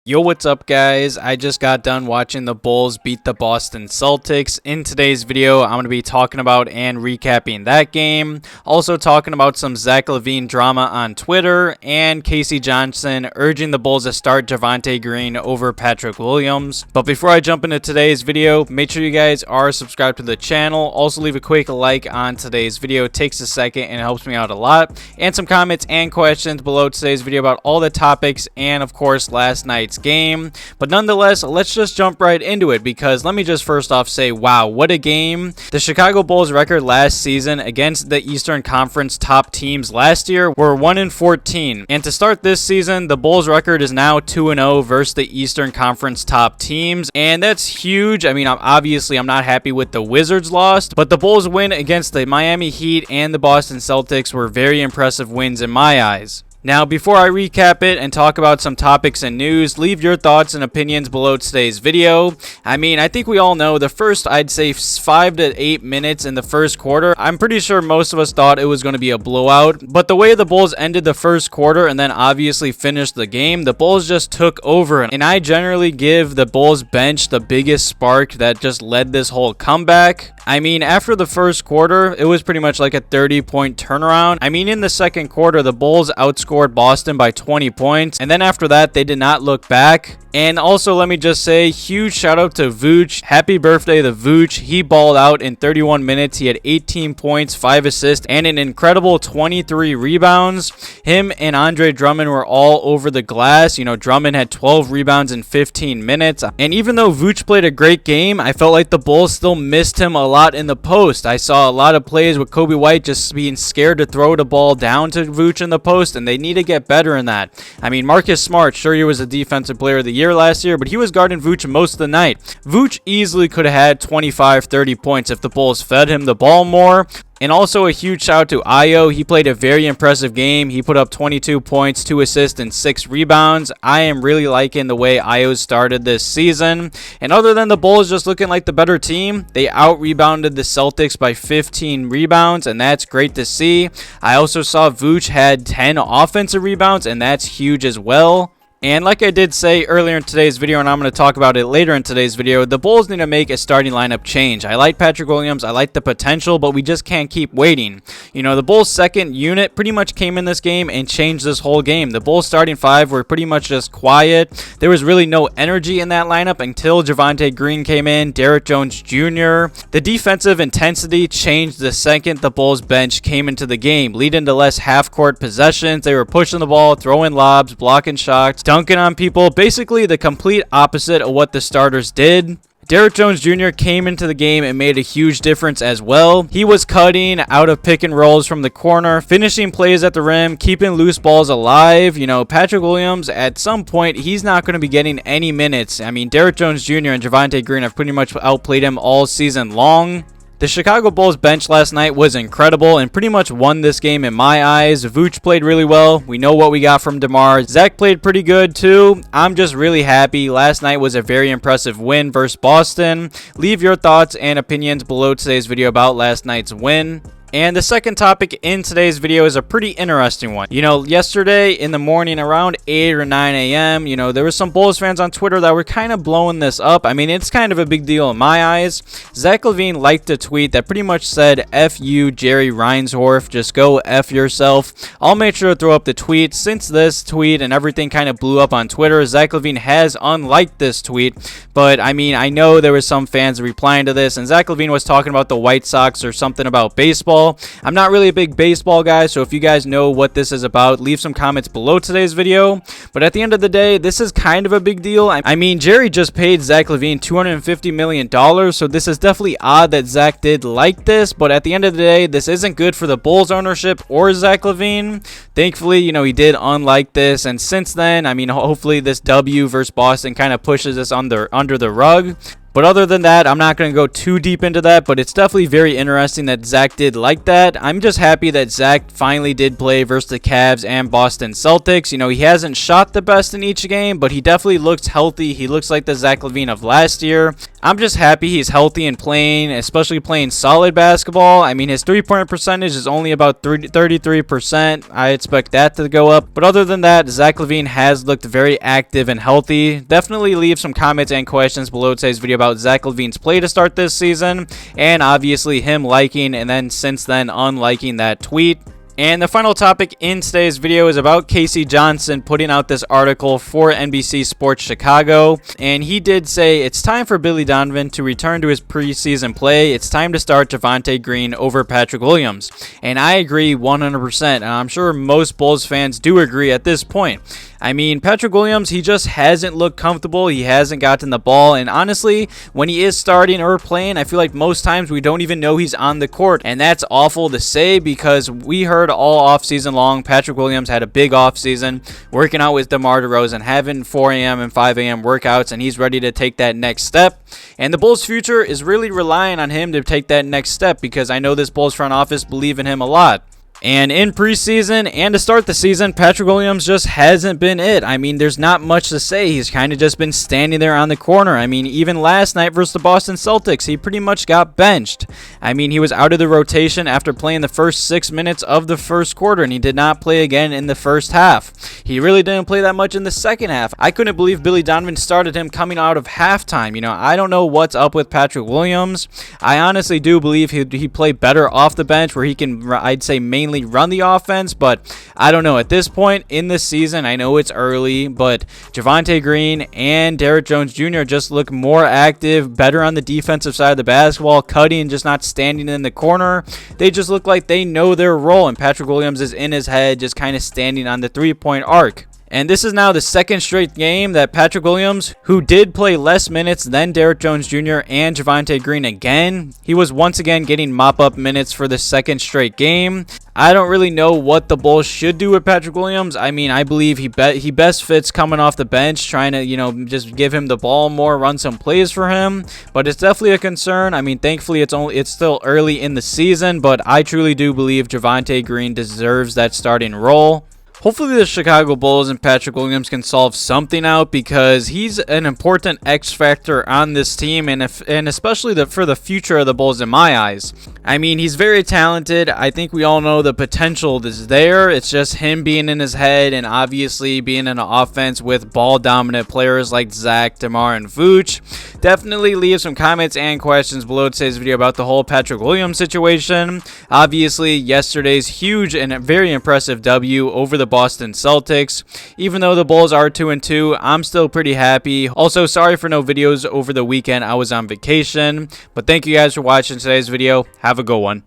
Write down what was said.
Yo, what's up guys? I just got done watching the Bulls beat the Boston Celtics. In today's video, I'm going to be talking about and recapping that game. Also talking about some Zach LaVine drama on Twitter and Casey Johnson urging the Bulls to start Javonte Green over Patrick Williams. But before I jump into today's video, make sure you guys are subscribed to the channel. Also leave a quick like on today's video. It takes a second and it helps me out a lot. And some comments and questions below today's video about all the topics and of course last night's game. But nonetheless, let's just jump right into it, because let me just first off say, wow, what a game. The Chicago Bulls record last season against the Eastern Conference top teams last year were 1-14, and to start this season, the Bulls record is now 2-0 versus the Eastern Conference top teams, and that's huge. I mean, obviously I'm not happy with the Wizards lost, but the Bulls win against the Miami Heat and the Boston Celtics were very impressive wins in my eyes. Now, before I recap it and talk about some topics and news, leave your thoughts and opinions below today's video. I mean, I think we all know the first, I'd say 5 to 8 minutes in the first quarter, I'm pretty sure most of us thought it was going to be a blowout. But the way the Bulls ended the first quarter and then obviously finished the game, the Bulls just took over. And I generally give the Bulls bench the biggest spark that just led this whole comeback. I mean, after the first quarter, it was pretty much like a 30-point turnaround. I mean, in the second quarter, the Bulls outscored Boston by 20 points, and then after that, they did not look back. And also, let me just say, huge shout out to Vooch. Happy birthday to Vooch. He balled out in 31 minutes. He had 18 points, 5 assists, and an incredible 23 rebounds. Him and Andre Drummond were all over the glass. You know, Drummond had 12 rebounds in 15 minutes. And even though Vooch played a great game, I felt like the Bulls still missed him a lot in the post. I saw a lot of plays with Coby White just being scared to throw the ball down to Vooch in the post, and they need to get better in that. I mean, Marcus Smart, sure, he was a defensive player of the year last year, but he was guarding Vooch most of the night. Vooch easily could have had 25-30 points if the Bulls fed him the ball more. And also a huge shout out to Ayo. He played a very impressive game. He put up 22 points, 2 assists, and 6 rebounds. I am really liking the way Ayo started this season. And other than the Bulls just looking like the better team, they out-rebounded the Celtics by 15 rebounds, and that's great to see. I also saw Vooch had 10 offensive rebounds, and that's huge as well. And like I did say earlier in today's video, and I'm going to talk about it later in today's video, the Bulls need to make a starting lineup change. I like Patrick Williams, I like the potential, but we just can't keep waiting. You know, the Bulls' second unit pretty much came in this game and changed this whole game. The Bulls' starting 5 were pretty much just quiet. There was really no energy in that lineup until Javonte Green came in, Derrick Jones Jr. The defensive intensity changed the second the Bulls' bench came into the game, leading to less half-court possessions. They were pushing the ball, throwing lobs, blocking shots, dunking on people, basically the complete opposite of what the starters did. Derrick Jones Jr. came into the game and made a huge difference as well. He was cutting out of pick and rolls from the corner, finishing plays at the rim, keeping loose balls alive. You know, Patrick Williams, at some point, he's not going to be getting any minutes. I mean, Derrick Jones Jr. and Javonte Green have pretty much outplayed him all season long. The Chicago Bulls bench last night was incredible and pretty much won this game in my eyes. Vooch played really well. We know what we got from DeMar. Zach played pretty good too. I'm just really happy. Last night was a very impressive win versus Boston. Leave your thoughts and opinions below today's video about last night's win. And the second topic in today's video is a pretty interesting one. You know, yesterday in the morning around 8 or 9 a.m., you know, there were some Bulls fans on Twitter that were kind of blowing this up. I mean, it's kind of a big deal in my eyes. Zach LaVine liked a tweet that pretty much said, F you, Jerry Reinsdorf, just go F yourself. I'll make sure to throw up the tweet. Since this tweet and everything kind of blew up on Twitter, Zach LaVine has unliked this tweet. But, I mean, I know there were some fans replying to this, and Zach LaVine was talking about the White Sox or something about baseball. I'm not really a big baseball guy, so if you guys know what this is about, leave some comments below today's video. But at the end of the day, this is kind of a big deal. I mean, Jerry just paid Zach LaVine $250 million, so this is definitely odd that Zach did like this. But at the end of the day, this isn't good for the Bulls ownership or Zach LaVine. Thankfully, you know, he did unlike this, and since then, I mean, hopefully this W versus Boston kind of pushes this under the rug. But other than that, I'm not going to go too deep into that, but it's definitely very interesting that Zach did like that. I'm just happy that Zach finally did play versus the Cavs and Boston Celtics. You know, he hasn't shot the best in each game, but he definitely looks healthy. He looks like the Zach LaVine of last year. I'm just happy he's healthy and playing, especially playing solid basketball. I mean, his three-point percentage is only about 33%. I expect that to go up. But other than that, Zach LaVine has looked very active and healthy. Definitely leave some comments and questions below today's video about Zach LaVine's play to start this season, and obviously him liking and then since then unliking that tweet. And the final topic in today's video is about Casey Johnson putting out this article for NBC Sports Chicago. And he did say it's time for Billy Donovan to return to his preseason play. It's time to start Javonte Green over Patrick Williams. And I agree 100%. And I'm sure most Bulls fans do agree at this point. I mean, Patrick Williams, he just hasn't looked comfortable. He hasn't gotten the ball. And honestly, when he is starting or playing, I feel like most times we don't even know he's on the court. And that's awful to say because we heard all offseason long Patrick Williams had a big offseason working out with DeMar DeRozan, having 4 a.m. and 5 a.m. workouts, and he's ready to take that next step. And the Bulls' future is really relying on him to take that next step because I know this Bulls front office believe in him a lot. And in preseason and to start the season, Patrick Williams just hasn't been it. I mean, there's not much to say. He's kind of just been standing there on the corner. I mean, even last night versus the Boston Celtics, he pretty much got benched. I mean, he was out of the rotation after playing the first 6 minutes of the first quarter, and he did not play again in the first half. He really didn't play that much in the second half. I couldn't believe Billy Donovan started him coming out of halftime. You know, I don't know what's up with Patrick Williams. I honestly do believe he played better off the bench where he can, I'd say, mainly run the offense, but I don't know. At this point in the season, I know it's early, but Javonte Green and Derrick Jones Jr. just look more active, better on the defensive side of the basketball, cutting, just not standing in the corner. They just look like they know their role, and Patrick Williams is in his head, just kind of standing on the three-point arc. And this is now the second straight game that Patrick Williams, who did play less minutes than Derrick Jones Jr. and Javonte Green again, he was once again getting mop-up minutes for the second straight game. I don't really know what the Bulls should do with Patrick Williams. I mean, I believe he best fits coming off the bench, trying to, just give him the ball more, run some plays for him. But it's definitely a concern. I mean, thankfully it's still early in the season, but I truly do believe Javonte Green deserves that starting role. Hopefully the Chicago Bulls and Patrick Williams can solve something out because he's an important X factor on this team and especially for the future of the Bulls in my eyes. I mean, he's very talented. I think we all know the potential is there. It's just him being in his head and obviously being in an offense with ball-dominant players like Zach, DeMar, and Vuce. Definitely leave some comments and questions below today's video about the whole Patrick Williams situation. Obviously, yesterday's huge and very impressive W over the Boston Celtics. Even though the Bulls are 2-2, I'm still pretty happy. Also, sorry for no videos over the weekend. I was on vacation. But thank you guys for watching today's video. Have a good one.